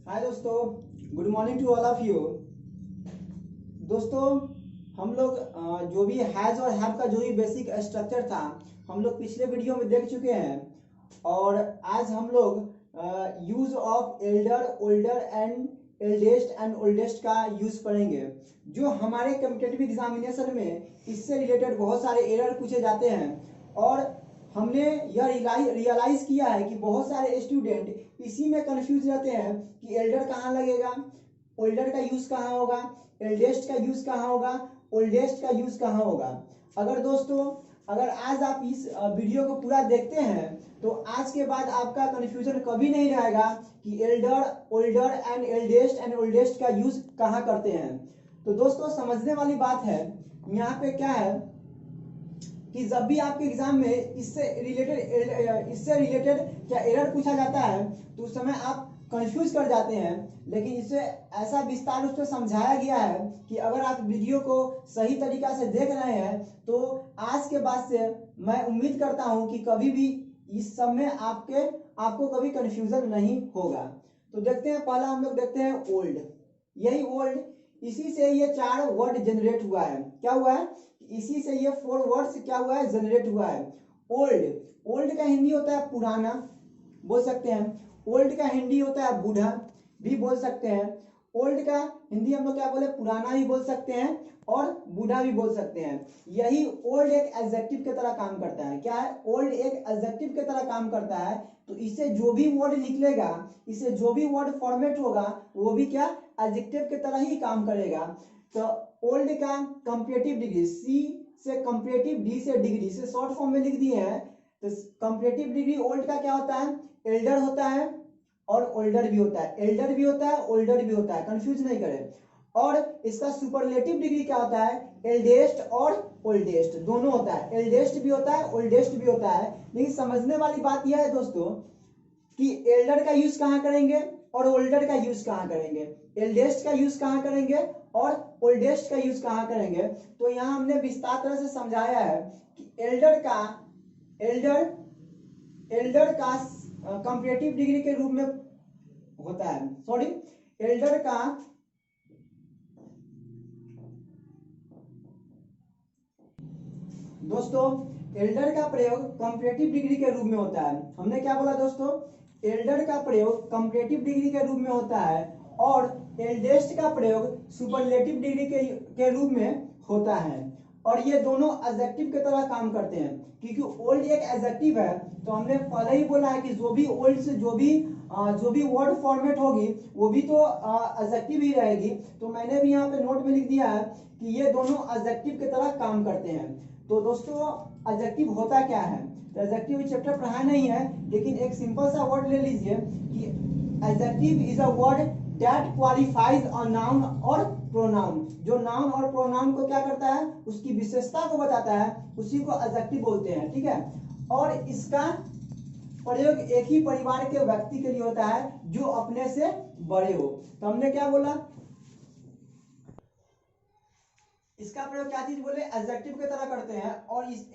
हाय दोस्तों, good morning to all of you. दोस्तों, हम लोग जो भी हैज और हैव का जो भी बेसिक स्ट्रक्चर था हम लोग पिछले वीडियो में देख चुके हैं। और आज हम लोग use of Elder, older and eldest and oldest का यूज पढ़ेंगे। जो हमारे कॉम्पिटिटिव एग्जामिनेशन में इससे रिलेटेड बहुत सारे एरर पूछे जाते हैं और हमने यह रियलाइज किया है कि बहुत सारे स्टूडेंट इसी में कंफ्यूज रहते हैं कि एल्डर कहाँ लगेगा, ओल्डर का यूज कहाँ होगा, एल्डेस्ट का यूज कहाँ होगा, ओल्डेस्ट का यूज कहाँ होगा। अगर दोस्तों आज आप इस वीडियो को पूरा देखते हैं तो आज के बाद आपका कंफ्यूजन कभी नहीं रहेगा कि एल्डर, ओल्डर एंड ओल्डेस्ट का यूज कहाँ करते हैं। तो दोस्तों समझने वाली बात है, यहाँ पे क्या है कि जब भी आपके एग्जाम में इससे रिलेटेड क्या एरर पूछा जाता है तो उस समय आप कंफ्यूज कर जाते हैं। लेकिन इसे ऐसा विस्तार रूप से समझाया गया है कि अगर आप वीडियो को सही तरीका से देख रहे हैं तो आज के बाद से मैं उम्मीद करता हूं कि कभी भी इस सब में आपको कभी कंफ्यूजन नहीं होगा। तो देखते हैं, पहला हम लोग देखते हैं ओल्ड। यही ओल्ड, इसी से ये 4 वर्ड जनरेट हुआ है। क्या हुआ है? इसी से ये 4 वर्ड्स क्या हुआ है, जनरेट हुआ है। ओल्ड, ओल्ड का हिंदी होता है पुराना, बोल सकते हैं। ओल्ड का हिंदी होता है बूढ़ा, भी बोल सकते हैं। ओल्ड का हिंदी हम लोग क्या बोले, पुराना भी बोल सकते हैं और बूढ़ा भी बोल सकते हैं। यही ओल्ड एक एडजेक्टिव की तरह काम करता है। क्या है? ओल्ड एक एडजेक्टिव की तरह काम करता है। तो इससे जो भी वर्ड निकलेगा, इससे जो भी वर्ड फॉर्मेट होगा वो भी क्या, एडजेक्टिव की तरह ही काम करेगा। तो ओल्ड का कंपेरेटिव डिग्री, सी से कंपेरेटिव, डी से डिग्री, से शॉर्ट फॉर्म में लिख दिए हैं। तो कंपेरेटिव डिग्री ओल्ड का क्या होता है, एल्डर होता है और ओल्डर भी होता है। एल्डर भी होता है, ओल्डर भी होता है, कंफ्यूज नहीं करें। और इसका सुपरलेटिव डिग्री क्या होता है, एल्डेस्ट और ओल्डेस्ट दोनों होता है। एल्डेस्ट भी होता है, ओल्डेस्ट भी होता है। लेकिन समझने वाली बात यह है दोस्तों कि एल्डर का यूज कहां करेंगे और ओल्डर का यूज कहां करेंगे, एल्डेस्ट का यूज कहां करेंगे और ओल्डेस्ट का यूज कहां करेंगे। तो यहां हमने विस्तार तरह से समझाया है कि एल्डर का कंपेरेटिव डिग्री के रूप में होता है। सॉरी, एल्डर का दोस्तों एल्डर का प्रयोग कंपेरेटिव डिग्री के रूप में होता है। हमने क्या बोला दोस्तों, एल्डर का प्रयोग कंपेरेटिव डिग्री के रूप में होता है और एल्डेस्ट का प्रयोग सुपरलेटिव डिग्री के रूप में होता है। और ये दोनों एडजेक्टिव की तरह काम करते हैं। क्योंकि ओल्ड एक एडजेक्टिव है तो हमने पहले ही बोला है कि जो भी ओल्ड से जो भी वर्ड फॉर्मेट होगी वो भी तो एडजेक्टिव ही रहेगी। तो मैंने भी यहाँ पे नोट में लिख दिया है कि ये दोनों एडजेक्टिव की तरह काम करते हैं। तो दोस्तों एडजेक्टिव होता क्या है, तो एडजेक्टिव चैप्टर पढ़ा नहीं है, लेकिन एक सिंपल सा वर्ड ले लीजिए कि adjective is a word that qualifies a noun और प्रोनाउन। जो नाउन और प्रोनाउन को क्या करता है, उसकी विशेषता को बताता है, उसी को एडजेक्टिव बोलते हैं। ठीक है। और इसका प्रयोग एक ही परिवार के व्यक्ति के लिए होता है जो अपने से बड़े हो। तो हमने क्या बोला, इसका प्रयोग क्या चीज बोले, एडजेक्टिव की तरह करते हैं। और इस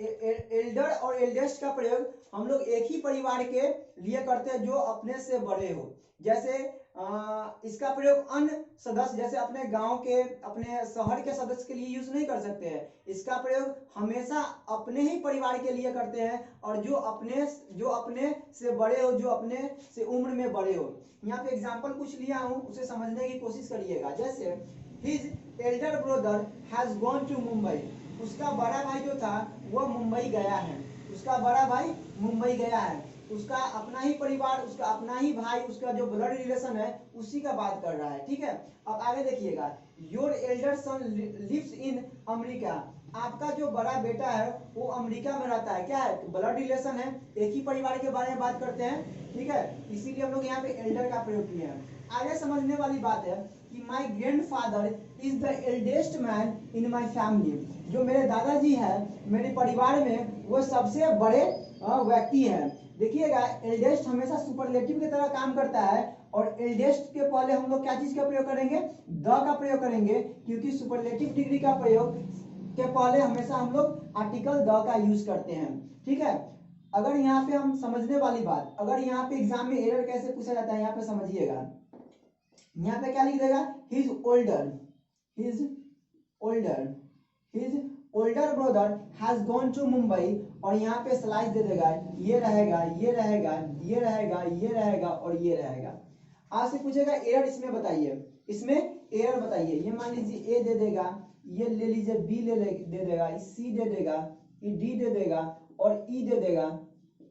एल्डर और एल्डेस्ट का प्रयोग हम लोग एक ही परिवार के लिए करते हैं जो अपने से बड़े हो। जैसे इसका प्रयोग अन्य सदस्य, जैसे अपने गांव के, अपने शहर के सदस्य के लिए यूज नहीं कर सकते हैं। इसका प्रयोग हमेशा अपने ही परिवार के लिए करते हैं और जो अपने से बड़े हो, जो अपने से उम्र में बड़े हो। यहाँ पे एग्जाम्पल कुछ लिया हूं, उसे समझने की कोशिश करिएगा। जैसे His elder brother has gone to Mumbai. उसका बड़ा भाई जो था वह मुंबई गया है। उसका बड़ा भाई मुंबई गया है। उसका अपना ही परिवार, उसका अपना ही भाई, उसका जो ब्लड रिलेशन है उसी का बात कर रहा है। ठीक है। अब आगे देखिएगा, your elder son lives in America. आपका जो बड़ा बेटा है वो अमेरिका में रहता है। क्या है? ब्लड रिलेशन है, एक ही परिवार के बारे में बात करते हैं। ठीक है, इसीलिए हम लोग यहाँ पे एल्डर का प्रयोग किए हैं। आगे समझने वाली बात है कि माई grandfather is the eldest man in my family. जो मेरे दादाजी है मेरे परिवार में वो सबसे बड़े व्यक्ति है। देखिएगा, एल्डेस्ट हमेशा सुपरलेटिव की तरह काम करता है और एल्डेस्ट के पहले हम लोग क्या चीज का प्रयोग करेंगे, द का प्रयोग करेंगे। क्योंकि सुपरलेटिव डिग्री का प्रयोग के पहले हमेशा हम लोग आर्टिकल द का यूज करते हैं। ठीक है। अगर यहाँ पे हम समझने वाली बात, अगर यहाँ पे एग्जाम में एरर कैसे पूछा जाता है यहाँ पे समझिएगा। यहाँ पे क्या लिख देगा, his older, his older, his older brother has gone to Mumbai, और यहाँ पे स्लाइस दे देगा, ये रहेगा, ये रहेगा, ये रहेगा, ये रहेगा और ये रहेगा। आपसे पूछेगा एरर इसमें बताइए, इसमें एरर बताइए। ये मान लीजिए ए दे देगा, ये ले लीजिए बी दे देगा, सी दे देगा, ये डी दे देगा और ई दे देगा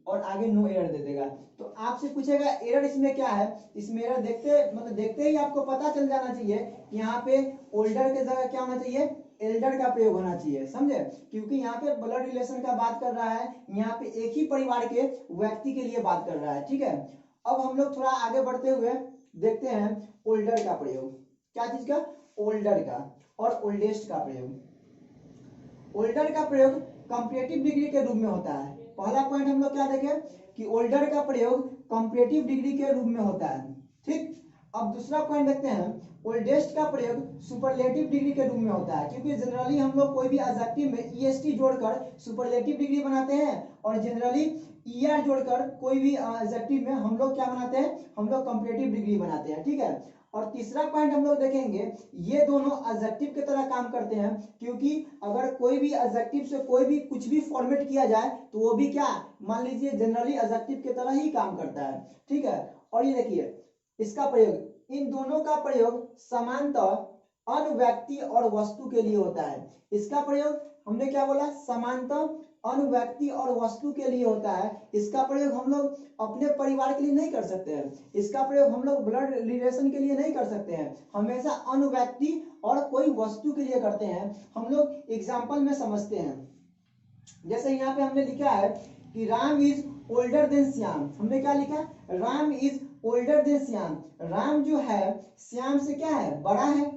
और आगे नो एरर दे देगा। तो आपसे पूछेगा एरर इसमें क्या है। इसमें एरर देखते ही आपको पता चल जाना चाहिए, यहाँ पे ओल्डर के जगह क्या होना चाहिए, एल्डर का प्रयोग होना चाहिए, समझे। क्योंकि यहाँ पे ब्लड रिलेशन का बात कर रहा है, यहाँ पे एक ही परिवार के व्यक्ति के लिए बात कर रहा है, ठीक है। अब हम लोग थोड़ा आगे बढ़ते हुए देखते हैं ओल्डर का प्रयोग, क्या चीज का, ओल्डर का और ओल्डेस्ट का प्रयोग। ओल्डर का प्रयोग कंपैरेटिव डिग्री के रूप में होता है। पहला पॉइंट हम लोग क्या देखें कि ओल्डर का प्रयोग कंपैरेटिव डिग्री के रूप में होता है, ठीक। अब दूसरा पॉइंट देखते हैं, ओल्डेस्ट का प्रयोग सुपरलेटिव डिग्री के रूप में होता है। क्योंकि जनरली हम लोग कोई भी एडजेक्टिव में ईएसटी जोड़कर सुपरलेटिव डिग्री बनाते हैं, और जनरली ईआर जोड़कर कोई भी एडजेक्टिव में हम लोग क्या बनाते हैं, हम लोग कंपैरेटिव डिग्री बनाते हैं, ठीक है। और तीसरा पॉइंट हम लोग देखेंगे, ये दोनों एडजेक्टिव की तरह काम करते हैं। क्योंकि अगर कोई भी एडजेक्टिव से कोई भी कुछ भी फॉर्मेट किया जाए तो वो भी क्या, मान लीजिए जनरली एडजेक्टिव की तरह ही काम करता है, ठीक है। और ये देखिए इसका प्रयोग, इन दोनों का प्रयोग समानतः अन्य व्यक्ति और वस्तु के लिए होता है। इसका प्रयोग हमने क्या बोला, समानतः अन्य व्यक्ति और वस्तु के लिए होता है। इसका प्रयोग हम लोग अपने परिवार के लिए नहीं कर सकते हैं, इसका प्रयोग हम लोग ब्लड रिलेशन के लिए नहीं कर सकते हैं, हमेशा अन्य व्यक्ति और कोई वस्तु के लिए करते हैं। हम लोग एग्जाम्पल में समझते हैं। जैसे यहाँ पे हमने लिखा है कि Ram is older than Shyam. हमने क्या लिखा, Ram is older than Shyam. Ram जो है श्याम से क्या है, बड़ा है।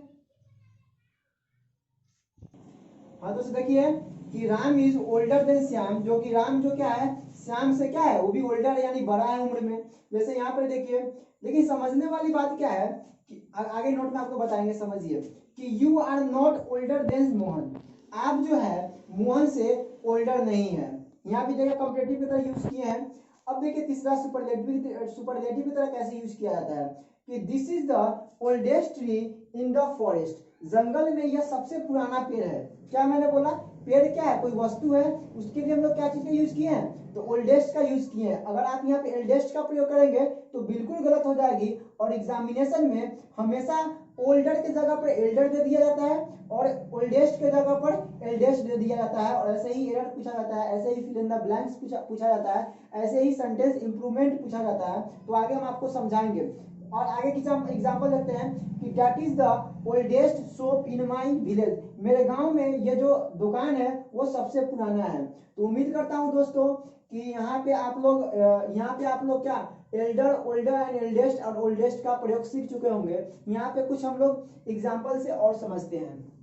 हाँ दोस्तों देखिए कि Ram is older than Shyam, जो कि राम जो क्या है, श्याम से क्या है, वो भी ओल्डर यानी बड़ा है उम्र में। जैसे यहाँ पर देखिए, लेकिन समझने वाली बात क्या है कि आगे नोट में आपको बताएंगे, समझिए कि you are not older than Mohan. आप जो है मोहन से ओल्डर नहीं है। यहाँ भी देखिए कंपैरेटिव की तरह यूज किए हैं। अब देखिए तीसरा सुपरलेटिव की तरह कैसे यूज किया जाता है कि this is the oldest tree in the forest. जंगल में यह सबसे पुराना पेड़ है। क्या मैंने बोला, पेड़ क्या है, कोई वस्तु है, उसके लिए हम लोग क्या चीज का यूज किए हैं, तो ओल्डेस्ट का यूज किए हैं। अगर आप यहाँ पे एल्डेस्ट का प्रयोग करेंगे तो बिल्कुल गलत हो जाएगी, और एग्जामिनेशन में हमेशा ओल्डर के जगह पर एल्डर दे दिया जाता है और ओल्डेस्ट के जगह पर एल्डेस्ट दे दिया जाता है। और ऐसे ही एरर पूछा जाता है, ऐसे ही फिल इन द ब्लैंक्स पूछा जाता है, ऐसे ही सेंटेंस इंप्रूवमेंट पूछा जाता है। तो आगे हम आपको समझाएंगे। और आगे की एग्जांपल देखते हैं कि that is the oldest shop in my village. मेरे गांव में ये जो दुकान है वो सबसे पुराना है। तो उम्मीद करता हूं दोस्तों कि यहाँ पे आप लोग क्या एल्डर, ओल्डर एंड एल्डेस्ट और ओल्डेस्ट का प्रयोग सीख चुके होंगे। यहाँ पे कुछ हम लोग एग्जांपल से और समझते हैं।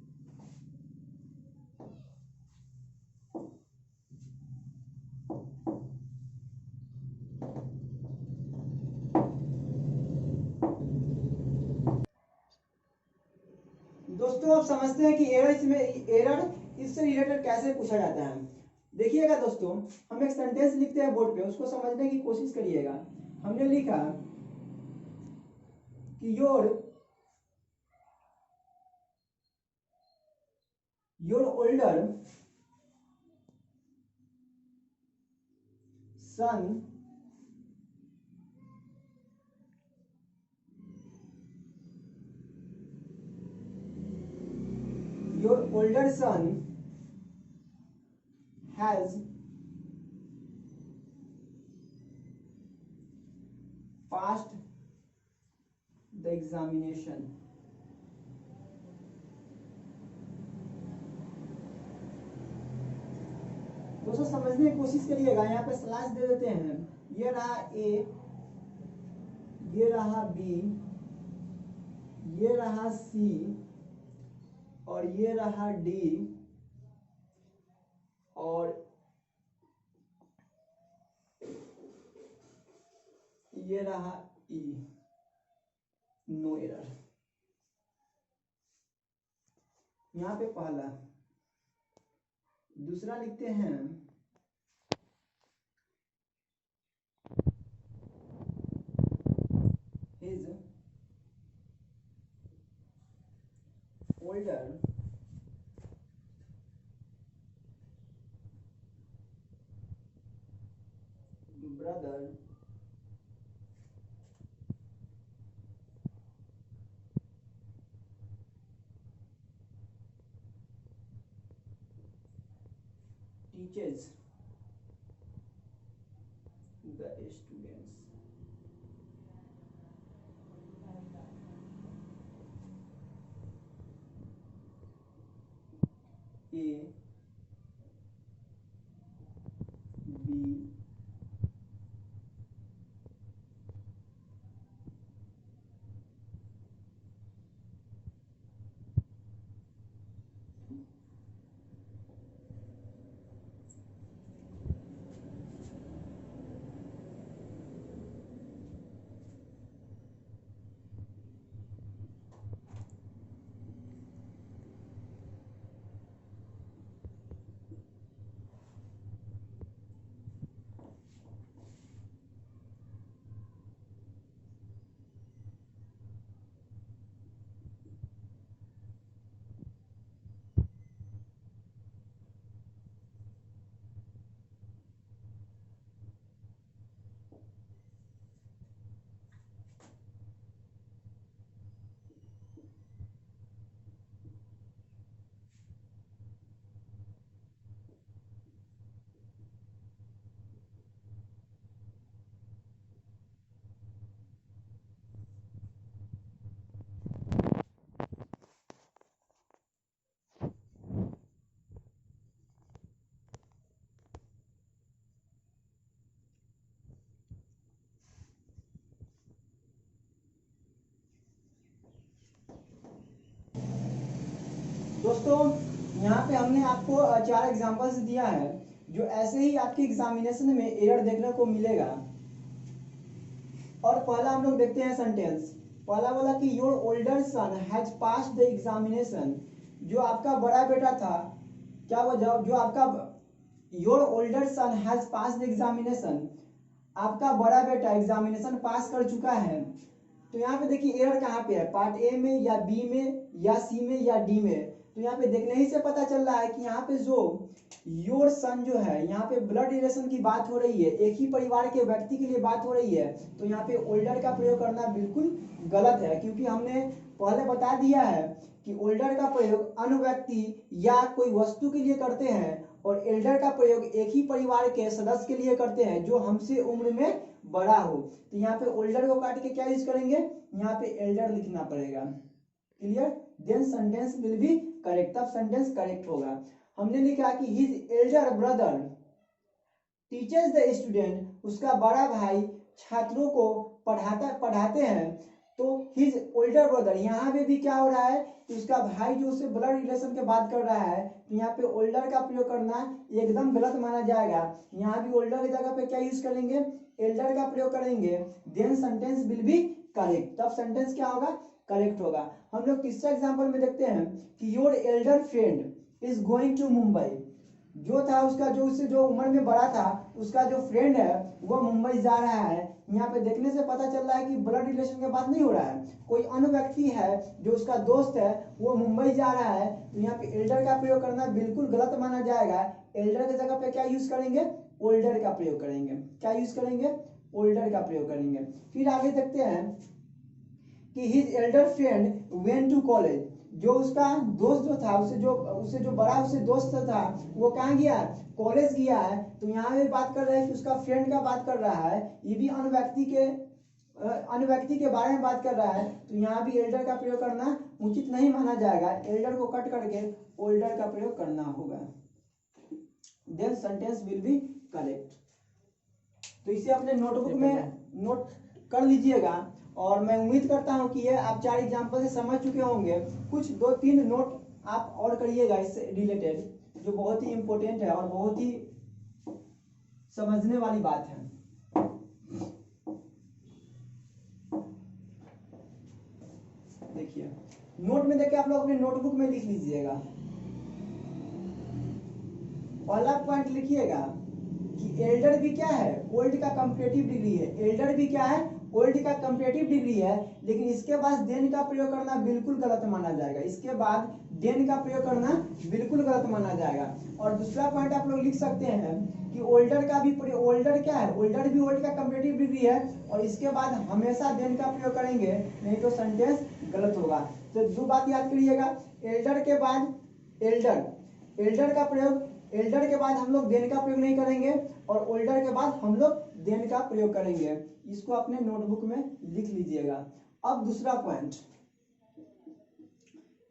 दोस्तों आप समझते हैं कि एरर इससे रिलेटेड कैसे पूछा जाता है। देखिएगा दोस्तों, हम एक सेंटेंस लिखते हैं बोर्ड पे, उसको समझने की कोशिश करिएगा। हमने लिखा कि your older son your older son has passed the examination। दोस्तों समझने की कोशिश करिएगा। यहाँ पे स्लैश दे देते हैं, ये रहा ए, ये रहा बी, ये रहा सी और ये रहा डी और ये रहा ई। No error. यहाँ पे पहला। दूसरा लिखते हैं his elder brother teaches the students A, B, दोस्तों यहाँ पे हमने आपको 4 एग्जांपल्स दिया है जो ऐसे ही आपके एग्जामिनेशन में एरर देखने को मिलेगा। और पहला हम लोग देखते हैं सेंटेंस। पहला बोला कि your older son has passed the examination. जो आपका बड़ा बेटा था, क्या वो जो आपका your older son has passed the examination, आपका बड़ा बेटा एग्जामिनेशन पास कर चुका है। तो यहाँ पे देखिए एरर कहाँ पे है, पार्ट ए में या बी में या सी में या डी में। तो यहाँ पे देखने ही से पता चल रहा है कि यहाँ पे जो योर सन जो है, यहाँ पे ब्लड रिलेशन की बात हो रही है, एक ही परिवार के व्यक्ति के लिए बात हो रही है। तो यहाँ पे ओल्डर का प्रयोग करना बिल्कुल गलत है, क्योंकि हमने पहले बता दिया है कि ओल्डर का प्रयोग अन्य व्यक्ति या कोई वस्तु के लिए करते हैं और एल्डर का प्रयोग एक ही परिवार के सदस्य के लिए करते हैं जो हमसे उम्र में बड़ा हो। तो यहाँ पे ओल्डर को काट के क्या यूज करेंगे, यहाँ पे एल्डर लिखना पड़ेगा। Clear? Then sentence will be correct, तब सेंटेंस करेक्ट होगा। हमने लिखा कि his elder brother teachers the student, उसका बड़ा भाई छात्रों को पढ़ाते हैं। तो हिज ओल्डर ब्रदर, यहाँ पे भी क्या हो रहा है कि उसका भाई जो उससे ब्लड रिलेशन के बात कर रहा है, तो यहाँ पे ओल्डर का प्रयोग करना एकदम गलत माना जाएगा। यहाँ भी ओल्डर की जगह पे क्या यूज करेंगे, एल्डर का प्रयोग करेंगे। Then sentence will be correct, तब सेंटेंस क्या होगा, करेक्ट होगा। हम लोग तीसरा एग्जांपल में देखते हैं कि your elder friend is going to Mumbai. जो था उसका जो उससे जो उम्र में बड़ा था, उसका जो फ्रेंड है वो मुंबई जा रहा है। यहाँ पे देखने से पता चल रहा है कि ब्लड रिलेशन की बात नहीं हो रहा है, कोई अन्य व्यक्ति है जो उसका दोस्त है वो मुंबई जा रहा है। तो यहाँ पे एल्डर का प्रयोग करना बिल्कुल गलत माना जाएगा। एल्डर की जगह पे क्या यूज करेंगे, ओल्डर का प्रयोग करेंगे। क्या यूज करेंगे, ओल्डर का प्रयोग करेंगे। फिर आगे देखते हैं कि his elder friend went to college. जो उसका दोस्त जो था, उससे जो बड़ा उससे दोस्त था, वो कहाँ गया, कॉलेज गया है। तो यहाँ भी बात कर रहे हैं कि उसका फ्रेंड का बात कर रहा है, ये भी अन्य व्यक्ति के बारे में बात कर रहा है। तो यहाँ भी एल्डर का प्रयोग करना उचित नहीं माना जाएगा, एल्डर को कट करके ओल्डर का प्रयोग करना होगा। Then sentence will be correct. तो इसे अपने नोटबुक में नोट कर लीजिएगा और मैं उम्मीद करता हूं कि ये आप 4 एग्जाम्पल से समझ चुके होंगे। कुछ 2-3 नोट आप और करिएगा इससे रिलेटेड, जो बहुत ही इंपॉर्टेंट है और बहुत ही समझने वाली बात है। देखिए नोट में देखिए, आप लोग अपने नोटबुक में लिख लीजिएगा। पहला पॉइंट लिखिएगा कि एल्डर भी क्या है, ओल्ड का कंपैरेटिव डिग्री है। एल्डर भी क्या है, ओल्ड का कंपेरेटिव डिग्री है, लेकिन इसके बाद देन का प्रयोग करना बिल्कुल गलत माना जाएगा। इसके बाद देन का प्रयोग करना बिल्कुल गलत माना जाएगा। और दूसरा पॉइंट आप लोग लिख सकते हैं कि ओल्डर का भी ओल्डर क्या है, ओल्डर भी ओल्ड का कंपेरेटिव डिग्री है, और इसके बाद हमेशा देन का प्रयोग करेंगे, नहीं तो सेंटेंस गलत होगा। तो दो बात याद करिएगा, एल्डर के बाद एल्डर का प्रयोग, एल्डर के बाद हम लोग देन का प्रयोग नहीं करेंगे, और ओल्डर के बाद हम लोग देन का प्रयोग करेंगे। इसको अपने नोटबुक में लिख लीजिएगा। अब दूसरा पॉइंट,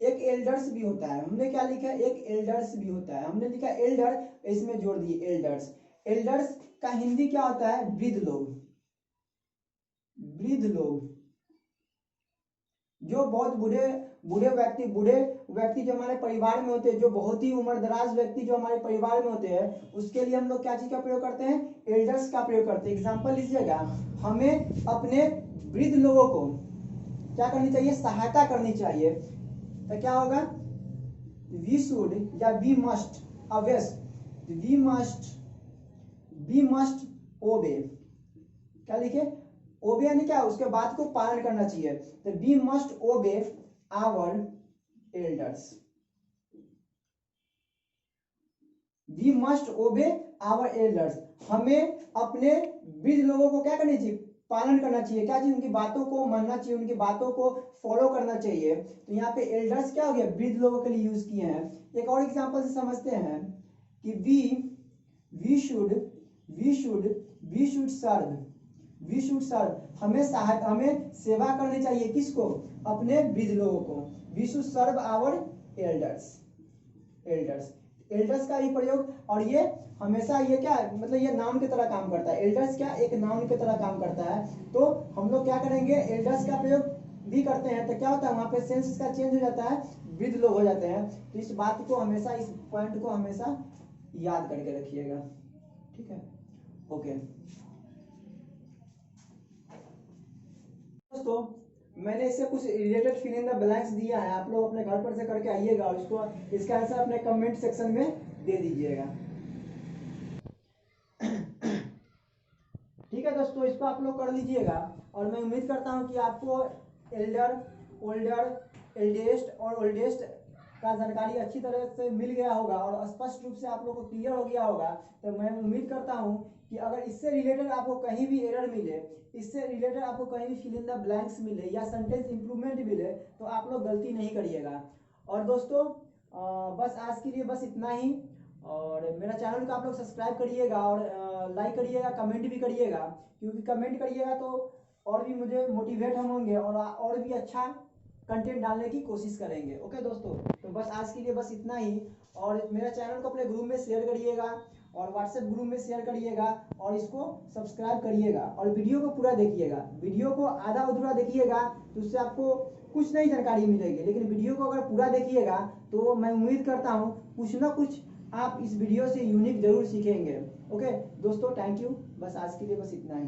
एक एल्डर्स भी होता है। हमने क्या लिखा है, एक एल्डर्स भी होता है। हमने लिखा एल्डर, इसमें जोड़ दिए एल्डर्स। एल्डर्स का हिंदी क्या होता है, वृद्ध लोग। वृद्ध लोग जो बहुत बूढ़े व्यक्ति जो हमारे परिवार में होते हैं, जो बहुत ही उम्रदराज व्यक्ति जो हमारे परिवार में होते हैं, उसके लिए हम लोग क्या चीज का प्रयोग करते हैं, एल्डर्स का प्रयोग करते हैं। एग्जांपल लीजिएगा, हमें अपने वृद्ध लोगों को क्या करनी चाहिए, सहायता करनी चाहिए। तो क्या होगा, वी शुड या वी मस्ट, अवश्य वी मस्ट ओबे। क्या लिखे, ओबे यानी क्या, उसके बाद को पालन करना चाहिए। तो we must obey our elders, we must obey our elders. हमें अपने वृद्ध लोगों को क्या करनी चाहिए, पालन करना चाहिए। क्या चाहिए, उनकी बातों को मानना चाहिए, उनकी बातों को फॉलो करना चाहिए। तो यहाँ पे एल्डर्स क्या हो गया, वृद्ध लोगों के लिए यूज किए हैं। एक और एग्जांपल से समझते हैं कि वी शुड सर्व, हमें सेवा करनी चाहिए। किसको, अपने वृद्ध लोगों को। We should serve our elders का ही प्रयोग, और ये हमेशा ये क्या मतलब ये नाउन की तरह काम करता है। एल्डर्स क्या एक नाउन की तरह काम करता है। तो हम लोग क्या करेंगे, एल्डर्स का प्रयोग भी करते हैं, तो क्या होता है, वहां पे सेंस का चेंज हो जाता है, वृद्ध लोग हो जाते हैं। तो इस बात को हमेशा, इस पॉइंट को हमेशा याद करके रखिएगा, ठीक है। ओके दोस्तों, मैंने इससे कुछ related fill in the blanks दिया है, आप लोग अपने घर पर से करके आइएगा और इसका आंसर अपने कमेंट सेक्शन में दे दीजिएगा। ठीक है दोस्तों, इसको आप लोग कर लीजिएगा, और मैं उम्मीद करता हूं कि आपको एल्डर, ओल्डर, एल्डेस्ट और ओल्डेस्ट का जानकारी अच्छी तरह से मिल गया होगा, और स्पष्ट रूप से आप लोग को क्लियर हो गया होगा। तो मैं उम्मीद करता हूं कि अगर इससे रिलेटेड आपको कहीं भी एरर मिले, इससे रिलेटेड आपको कहीं भी फिल इन द ब्लैंक्स मिले या सेंटेंस इंप्रूवमेंट मिले, तो आप लोग गलती नहीं करिएगा। और दोस्तों बस आज के लिए बस इतना ही, और मेरा चैनल को आप लोग सब्सक्राइब करिएगा, और लाइक करिएगा, कमेंट भी करिएगा, क्योंकि कमेंट करिएगा तो और भी मुझे मोटिवेट हम होंगे, और भी अच्छा कंटेंट डालने की कोशिश करेंगे। ओके दोस्तों, तो बस आज के लिए बस इतना ही। और मेरा चैनल को अपने ग्रुप में शेयर करिएगा, और व्हाट्सएप ग्रुप में शेयर करिएगा, और इसको सब्सक्राइब करिएगा, और वीडियो को पूरा देखिएगा। वीडियो को आधा अधूरा देखिएगा तो उससे आपको कुछ नई जानकारी मिलेगी, लेकिन वीडियो को अगर पूरा देखिएगा तो मैं उम्मीद करता हूँ कुछ ना कुछ आप इस वीडियो से यूनिक जरूर सीखेंगे। ओके दोस्तों, थैंक यू, बस आज के लिए बस इतना ही।